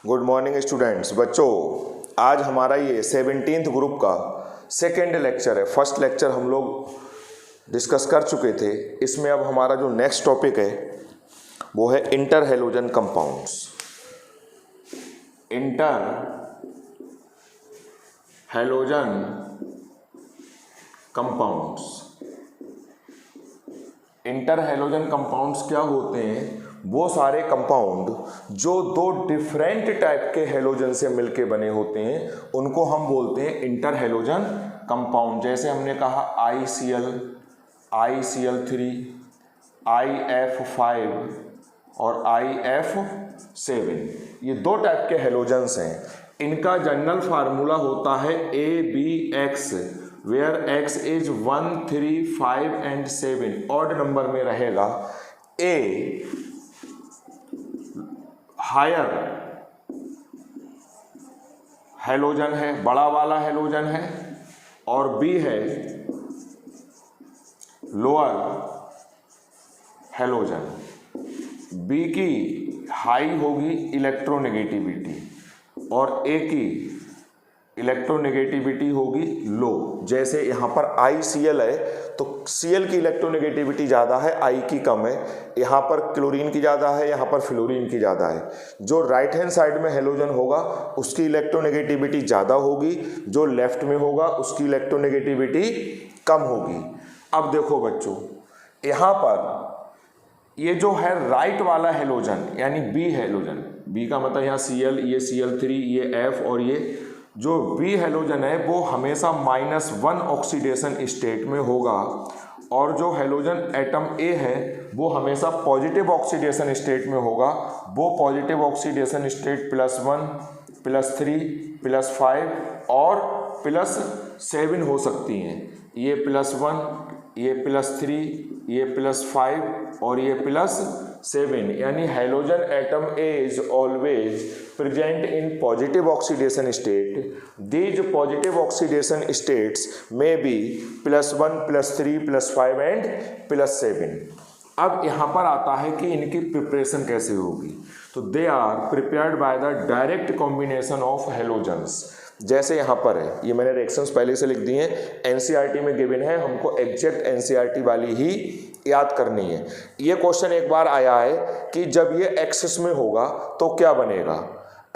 Good morning students. बच्चों, आज हमारा ये 17th ग्रुप का सेकेंड लेक्चर है। फर्स्ट लेक्चर हम लोग डिस्कस कर चुके थे। इसमें अब हमारा जो नेक्स्ट टॉपिक है वो है inter halogen compounds. Inter halogen compounds. Inter halogen compounds क्या होते हैं? वो सारे कंपाउंड जो दो डिफरेंट टाइप के हैलोजन से मिलके बने होते हैं उनको हम बोलते हैं इंटर हैलोजन कंपाउंड। जैसे हमने कहा ICl, ICl3, IF5 और IF7, ये दो टाइप के हैलोजन्स हैं। इनका जनरल फार्मूला होता है ABX, where X is 1, 3, 5 and 7 odd number में रहेगा। A हायर हैलोजन है, बड़ा वाला हैलोजन है, और B है लोअर हैलोजन। B की हाई होगी इलेक्ट्रोनेगेटिविटी और A की इलेक्ट्रोनेगेटिविटी होगी लो। जैसे यहाँ पर ICl है तो Cl की इलेक्ट्रोनेगेटिविटी ज़्यादा है, I की कम है। यहाँ पर क्लोरीन की ज़्यादा है, यहाँ पर फ्लोरीन की ज़्यादा है। जो राइट हैंड साइड में हैलोजन होगा उसकी इलेक्ट्रोनेगेटिविटी ज़्यादा होगी, जो लेफ्ट में होगा उसकी इलेक्ट्रोनेगेटिविटी कम होगी। अब देखो बच्चों, यहाँ पर ये जो है राइट वाला हैलोजन यानी B हैलोजन, B का मतलब यहाँ Cl, ये Cl3, ये F और ये जो B हैलोजन है वो हमेशा -1 ऑक्सीडेशन स्टेट में होगा, और जो हैलोजन एटम A है वो हमेशा पॉजिटिव ऑक्सीडेशन स्टेट में होगा। वो पॉजिटिव ऑक्सीडेशन स्टेट +1, +3, +5 और +7 हो सकती हैं। ये +1, ये +3, ये +5 और ये +7, यानी halogen atom A is always present in positive oxidation state. These positive oxidation states may be +1, +3, +5 and +7. अब यहाँ पर आता है कि इनकी प्रिपरेशन कैसे होगी। तो they are prepared by the direct combination of halogens. जैसे यहाँ पर है, ये मैंने रिएक्शंस पहले से लिख दिए हैं, NCERT में गिवन है, हमको एग्जैक्ट NCERT वाली ही याद करनी है। ये क्वेश्चन एक बार आया है कि जब ये एक्सेस में होगा तो क्या बनेगा।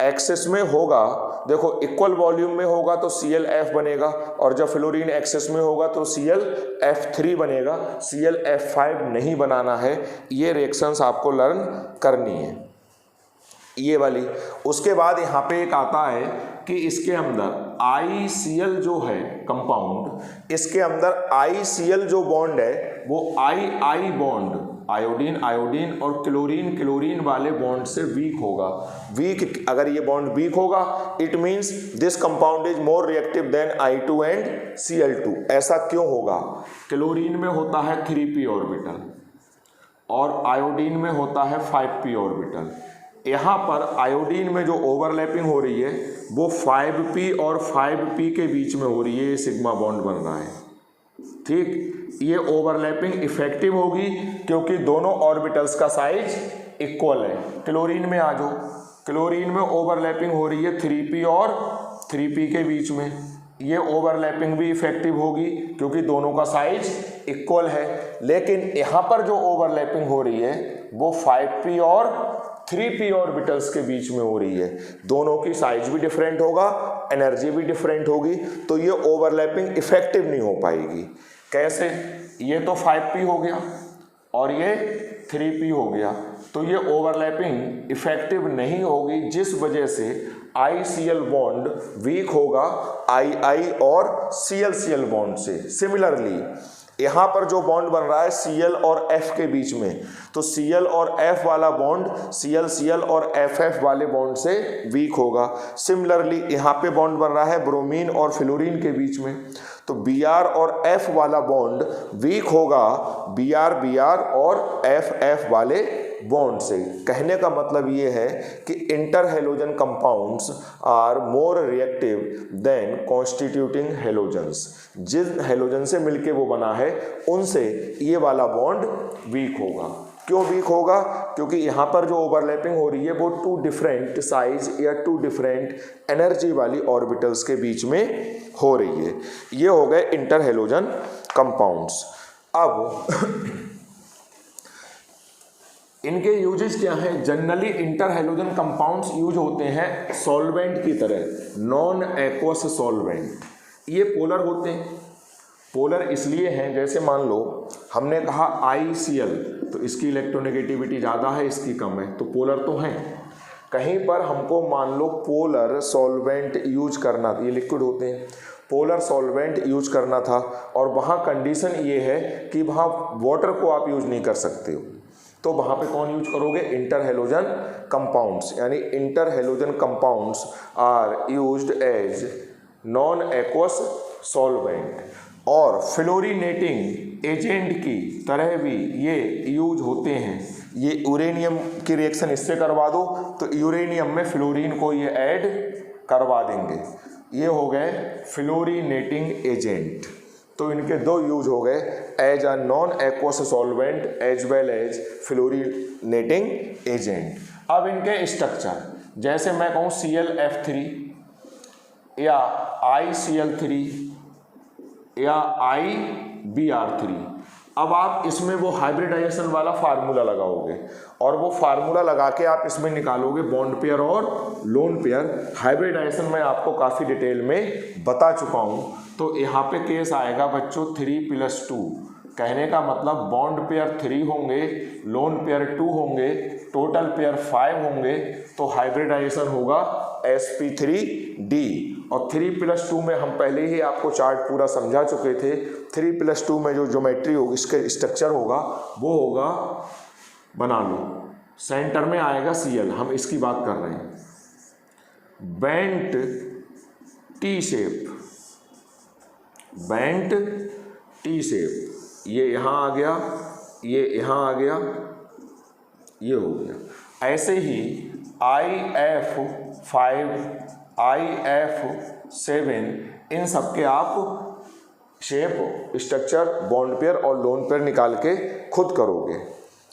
एक्सेस में होगा, देखो इक्वल वॉल्यूम में होगा तो ClF बनेगा, और जब फ्लोरीन एक्सेस में होगा तो ClF3 बनेगा। ClF5 नहीं बनाना है। ये रिएक्शंस आपको लर्न करनी है, ये वाली। उसके बाद यहाँ पे एक आता है कि इसके अंदर ICl जो है कंपाउंड, इसके अंदर ICl जो बॉन्ड है वो I बॉन्ड, आयोडीन आयोडीन और क्लोरीन क्लोरीन वाले बॉन्ड से वीक होगा। वीक, अगर ये बॉन्ड वीक होगा it means this compound is more reactive then I2 and Cl2। ऐसा क्यों होगा? क्लोरीन में होता है 3p ऑर्बिटल और आयोडीन में होता है 5p ऑर्बिटल। यहाँ पर आयोडीन में जो ओवरलैपिंग हो रही है वो 5p और 5p के बीच में हो रही है, ये सिग्मा बॉन्ड बन रहा है। ठीक, ये ओवरलैपिंग इफेक्टिव होगी क्योंकि दोनों ऑर्बिटल्स का साइज इक्वल है। क्लोरीन में आ जाओ, क्लोरीन में ओवरलैपिंग हो रही है 3p और 3p के बीच में, ये ओवरलैपिंग भी इफेक्टिव होगी क्योंकि दोनों का साइज इक्वल है। लेकिन यहाँ पर जो ओवरलैपिंग हो रही है वो 5p और 3p ऑर्बिटल्स के बीच में हो रही है। दोनों की साइज भी डिफरेंट होगा, एनर्जी भी डिफरेंट होगी, तो ये ओवरलैपिंग इफेक्टिव नहीं हो पाएगी। कैसे? ये तो 5p हो गया और ये 3p हो गया, तो ये ओवरलैपिंग इफेक्टिव नहीं होगी, जिस वजह से ICl बॉन्ड वीक होगा II और Cl बॉन्ड से। सिमिलरली यहाँ पर जो बॉन्ड बन रहा है Cl और F के बीच में, तो Cl और F वाला बॉन्ड Cl और FF वाले बॉन्ड से वीक होगा। सिमिलरली यहाँ पे बॉन्ड बन रहा है ब्रोमीन और फ्लोरीन के बीच में, तो Br और F वाला बॉन्ड वीक होगा Br और FF वाले बॉन्ड से। कहने का मतलब ये है कि inter halogen compounds are more reactive than constituting halogens. जिन हैलोजन से मिलके वो बना है उनसे ये वाला बॉन्ड वीक होगा। क्यों वीक होगा? क्योंकि यहाँ पर जो ओवरलैपिंग हो रही है वो टू डिफरेंट साइज या टू डिफरेंट एनर्जी वाली ऑर्बिटल्स के बीच में हो रही है। ये हो गए इंटर हैलोजन कंपाउंड्स। अब इनके यूजेस क्या हैं? Generally inter halogen compounds use होते हैं सॉल्वेंट की तरह, नॉन एक्वस सॉल्वेंट। ये पोलर होते हैं। पोलर इसलिए हैं, जैसे मान लो हमने कहा ICl, तो इसकी इलेक्ट्रोनेगेटिविटी ज़्यादा है, इसकी कम है, तो पोलर तो हैं। कहीं पर हमको मान लो पोलर सॉल्वेंट यूज करना, ये लिक्विड होते हैं, पोलर सॉल्वेंट यूज करना था और वहाँ कंडीशन ये है कि वहाँ वाटर को आप यूज नहीं कर सकते हो, तो वहाँ पे कौन यूज करोगे? Inter halogen compounds. यानी inter halogen compounds are used as non aqueous solvent. और फ्लोरीनेटिंग एजेंट की तरह भी ये यूज होते हैं। ये यूरेनियम की रिएक्शन इससे करवा दो तो यूरेनियम में फ्लोरीन को ये ऐड करवा देंगे। ये हो गए फ्लोरीनेटिंग एजेंट। तो इनके दो यूज हो गए, as a non aqueous solvent as well as fluorinating agent. अब इनके स्ट्रक्चर, जैसे मैं कहूँ ClF3 या ICl3 या IBr3, अब आप इसमें वो हाइब्रिडाइजेशन वाला फार्मूला लगाओगे और वो फार्मूला लगा के आप इसमें निकालोगे बॉन्ड पेयर और लोन पेयर। हाइब्रिडाइजेशन मैं आपको काफ़ी डिटेल में बता चुका हूँ। तो यहाँ पे केस आएगा बच्चों 3+2, कहने का मतलब बॉन्ड पेयर 3 होंगे, लोन पेयर 2 होंगे, टोटल पेयर 5 होंगे, तो हाइब्रिडाइजेशन होगा sp3d। और 3+2 में हम पहले ही आपको चार्ट पूरा समझा चुके थे। 3+2 में जो ज्योमेट्री होगी, इसके स्ट्रक्चर होगा, वो होगा, बना लो, सेंटर में आएगा Cl, हम इसकी बात कर रहे हैं, bent T shape, bent T shape, ये यहाँ आ गया, ये यहाँ आ गया, ये हो गया। ऐसे ही IF5, IF7, इन सब के आप शेप, स्ट्रक्चर, बॉन्ड पेयर और लोन पेयर निकाल के खुद करोगे।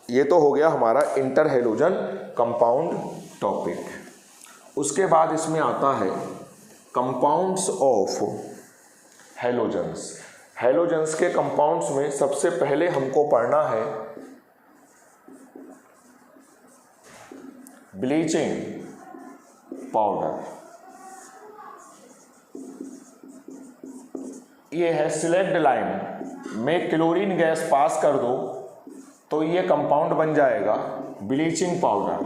ये तो हो गया हमारा इंटर हैलोजन कंपाउंड टॉपिक। उसके बाद इसमें आता है कंपाउंड्स ऑफ हैलोजन्स। हैलोजन्स के कंपाउंड्स में सबसे पहले हमको पढ़ना है ब्लीचिंग पाउडर। ये है सिलेक्ट लाइन में क्लोरीन गैस पास कर दो तो ये कंपाउंड बन जाएगा ब्लीचिंग पाउडर।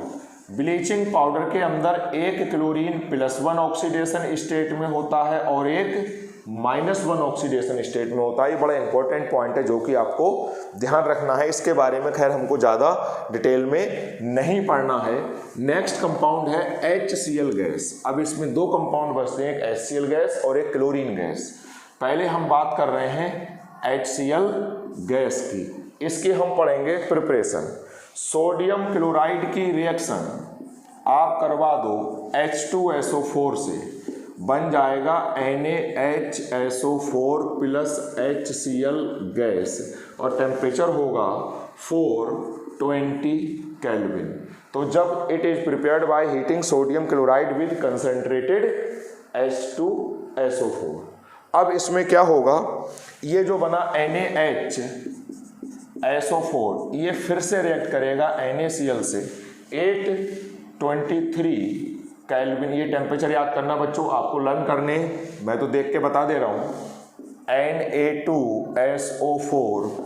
ब्लीचिंग पाउडर के अंदर एक क्लोरीन +1 ऑक्सीडेशन स्टेट में होता है और एक -1 ऑक्सीडेशन स्टेट में होता है। ये बड़ा इंपॉर्टेंट पॉइंट है जो कि आपको ध्यान रखना है। इसके बारे में खैर हमको ज़्यादा डिटेल में नहीं पढ़ना है। नेक्स्ट कंपाउंड है HCl गैस। अब इसमें दो कंपाउंड बचते हैं, एक HCl गैस और एक क्लोरीन गैस। पहले हम बात कर रहे हैं HCl गैस की। इसकी हम पढ़ेंगे प्रिपरेशन। सोडियम क्लोराइड की रिएक्शन आप करवा दो H2SO4 से, बन जाएगा NaHSO4 + HCl गैस और टेम्परेचर होगा 420 केल्विन। तो जब it is prepared by heating sodium chloride with concentrated H2SO4। अब इसमें क्या होगा, ये जो बना NaHSO4 ये फिर से रिएक्ट करेगा NaCl से 823 केल्विन। ये टेम्परेचर याद करना बच्चों, आपको लर्न करने, मैं तो देख के बता दे रहा हूँ। Na2SO4 +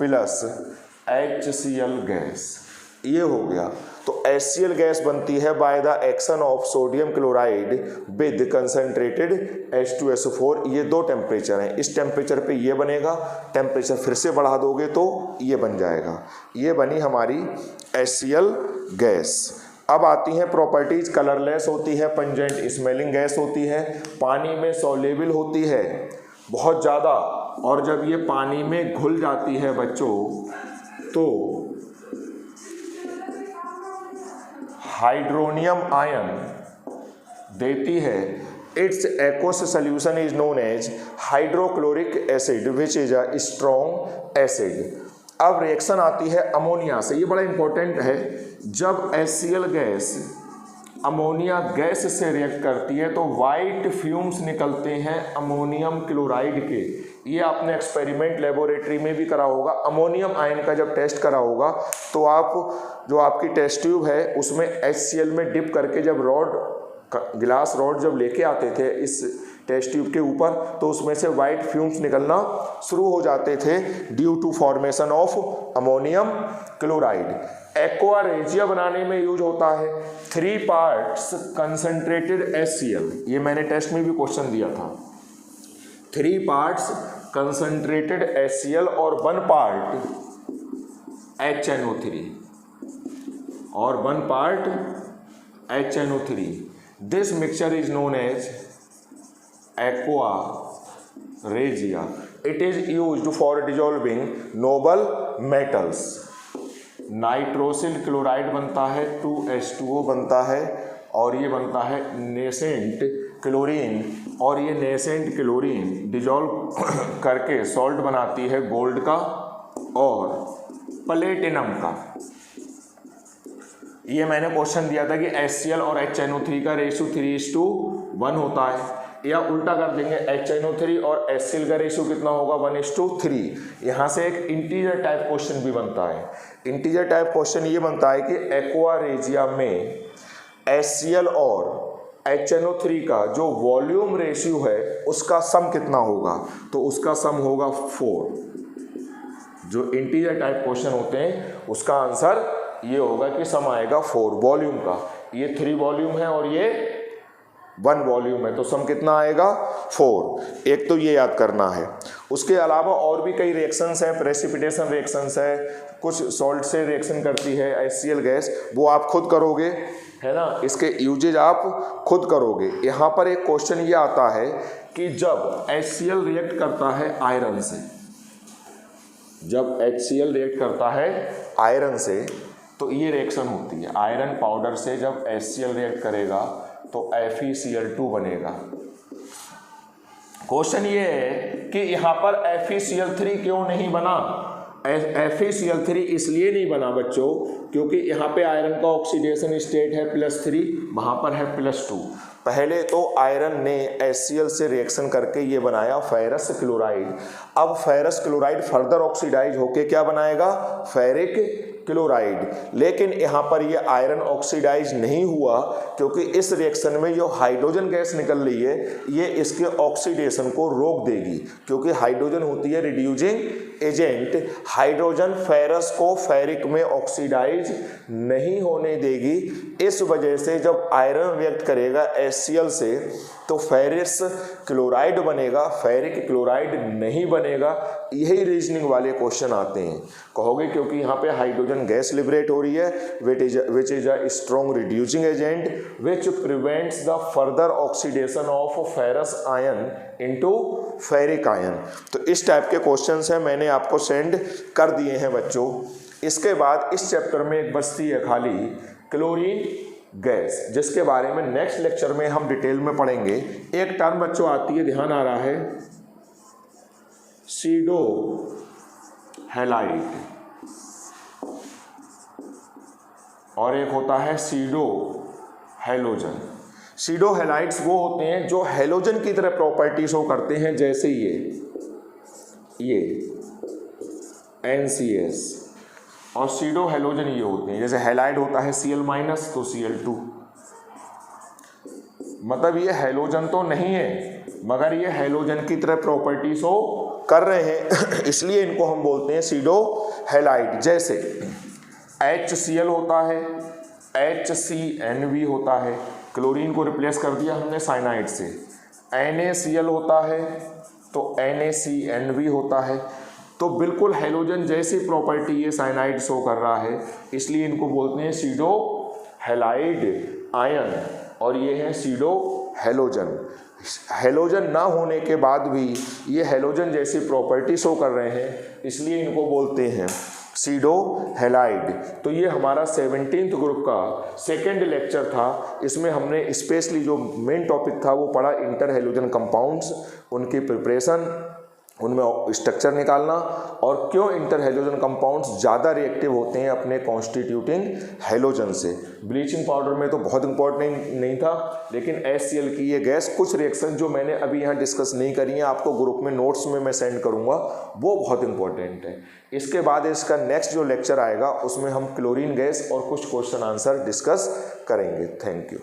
HCl गैस, ये हो गया। तो HCl गैस बनती है by the action of sodium chloride with concentrated H2SO4। ये दो टेम्परेचर हैं, इस टेम्परेचर पे ये बनेगा, टेम्परेचर फिर से बढ़ा दोगे तो ये बन जाएगा। ये बनी हमारी HCl गैस। अब आती हैं प्रॉपर्टीज। कलरलेस होती है, पंजेंट स्मेलिंग गैस होती है, पानी में सॉल्युबल होती है बहुत ज़्यादा, और जब ये पानी में घुल जाती है बच्चों तो हाइड्रोनियम आयन देती है। It's aqueous solution is known as hydrochloric acid which is a strong acid. अब रिएक्शन आती है अमोनिया से, ये बड़ा इंपॉर्टेंट है। जब HCl गैस अमोनिया गैस से रिएक्ट करती है तो वाइट फ्यूम्स निकलते हैं अमोनियम क्लोराइड के। ये आपने एक्सपेरिमेंट लेबोरेटरी में भी करा होगा। अमोनियम आयन का जब टेस्ट करा होगा तो आप जो आपकी टेस्ट ट्यूब है उसमें HCl में डिप करके जब गिलास रॉड जब लेके आते थे इस टेस्ट ट्यूब के ऊपर, तो उसमें से वाइट फ्यूम्स निकलना शुरू हो जाते थे due to formation of ammonium chloride. Aqua regia बनाने में यूज होता है 3 पार्ट्स कंसंट्रेटेड HCl। ये मैंने टेस्ट में भी क्वेश्चन दिया था। 3 पार्ट्स कंसंट्रेटेड HCl और 1 पार्ट HNO3 और 1 part HNO3। This mixture is known as aqua regia. It is used for dissolving noble metals. Nitrosyl chloride बनता है, 2H2O बनता है, और ये बनता है नेसेंट क्लोरीन, और ये नेसेंट क्लोरीन डिजॉल्व करके सॉल्ट बनाती है गोल्ड का और प्लेटिनम का। ये मैंने क्वेश्चन दिया था कि HCl और HNO3 का रेशियो 3:1 होता है, या उल्टा कर देंगे HNO3 और HCl का रेशियो कितना होगा 1:3। यहाँ से एक इंटीजर टाइप क्वेश्चन भी बनता है। इंटीजर टाइप क्वेश्चन ये बनता है कि एक्वा रेजिया में HCl और HNO3 का जो वॉल्यूम रेशियो है उसका सम कितना होगा, तो उसका सम होगा 4। जो इंटीजर टाइप क्वेश्चन होते हैं उसका आंसर ये होगा कि सम आएगा 4 वॉल्यूम का। ये 3 वॉल्यूम है और ये 1 वॉल्यूम है, तो सम कितना आएगा 4। एक तो ये याद करना है। उसके अलावा और भी कई रिएक्शंस हैं, प्रेसिपिटेशन रिएक्शंस है, कुछ सॉल्ट से रिएक्शन करती है HCl गैस, वो आप खुद करोगे, है ना। इसके यूजेज आप खुद करोगे। यहाँ पर एक क्वेश्चन ये आता है कि जब HCl रिएक्ट करता है आयरन से, जब HCl रिएक्ट करता है आयरन से तो ये रिएक्शन होती है। आयरन पाउडर से जब HCl रिएक्ट करेगा तो FeCl2 बनेगा। क्वेश्चन ये है कि यहाँ पर FeCl3 क्यों नहीं बना। FeCl3 इसलिए नहीं बना बच्चों क्योंकि यहाँ पे आयरन का ऑक्सीडेशन स्टेट है +3, वहाँ पर है +2। पहले तो आयरन ने HCl से रिएक्शन करके ये बनाया फेरस क्लोराइड। अब फेरस क्लोराइड फर्दर ऑक्सीडाइज होके क्या बनाएगा, फेरिक क्लोराइड। लेकिन यहाँ पर ये आयरन ऑक्सीडाइज नहीं हुआ क्योंकि इस रिएक्शन में जो हाइड्रोजन गैस निकल रही है ये इसके ऑक्सीडेशन को रोक देगी, क्योंकि हाइड्रोजन होती है रिड्यूसिंग एजेंट। हाइड्रोजन फेरस को फेरिक में ऑक्सीडाइज नहीं होने देगी। इस वजह से जब आयरन रिएक्ट करेगा HCl से तो फेरस क्लोराइड बनेगा, फेरिक क्लोराइड नहीं बनेगा। यही रीजनिंग वाले क्वेश्चन आते हैं। कहोगे क्योंकि यहाँ पे हाइड्रोजन गैस लिबरेट हो रही है विच is a strong reducing agent which prevents the further oxidation of ferrous ion into ferric ion. तो इस टाइप के क्वेश्चंस हैं, मैंने आपको सेंड कर दिए हैं बच्चों। इसके बाद इस चैप्टर में एक बचती है खाली क्लोरीन गैस, जिसके बारे में नेक्स्ट लेक्चर में हम डिटेल में पढ़ेंगे। एक टर्म बच्चों आती है, ध्यान आ रहा है, सीडो हैलाइड, और एक होता है सीडो हैलोजन। सीडो हैलाइड्स वो होते हैं जो हैलोजन की तरह प्रॉपर्टी शो करते हैं, जैसे ये NCS, और सीडो हैलोजन ये होते हैं, जैसे हैलाइड होता है Cl- तो Cl2। मतलब ये हैलोजन तो नहीं है मगर ये हैलोजन की तरह प्रॉपर्टी शो कर रहे हैं इसलिए इनको हम बोलते हैं सीडो हैलाइड। जैसे HCl होता है, HCNV होता है, क्लोरीन को रिप्लेस कर दिया हमने साइनाइड से। NaCl होता है तो NaCNV होता है। तो बिल्कुल हैलोजन जैसी प्रॉपर्टी ये साइनाइड शो कर रहा है, इसलिए इनको बोलते हैं सीडो हैलाइड आयन, और ये है सीडो हैलोजन। हैलोजन ना होने के बाद भी ये हैलोजन जैसी प्रॉपर्टी शो कर रहे हैं, इसलिए इनको बोलते हैं सीडो हैलाइड। तो ये हमारा 17th ग्रुप का सेकेंड लेक्चर था। इसमें हमने स्पेशली जो मेन टॉपिक था वो पढ़ा इंटर हैलोजन कंपाउंड्स, उनकी प्रिपरेशन, उनमें स्ट्रक्चर निकालना, और क्यों इंटर हैलोजन कंपाउंड्स ज़्यादा रिएक्टिव होते हैं अपने कॉन्स्टिट्यूटिंग हैलोजन से। ब्लीचिंग पाउडर में तो बहुत इंपॉर्टेंट नहीं था, लेकिन HCl की ये गैस कुछ रिएक्शन जो मैंने अभी यहाँ डिस्कस नहीं करी है, आपको ग्रुप में नोट्स में मैं सेंड करूँगा, वो बहुत इंपॉर्टेंट है। इसके बाद इसका नेक्स्ट जो लेक्चर आएगा उसमें हम क्लोरीन गैस और कुछ क्वेश्चन आंसर डिस्कस करेंगे। Thank you.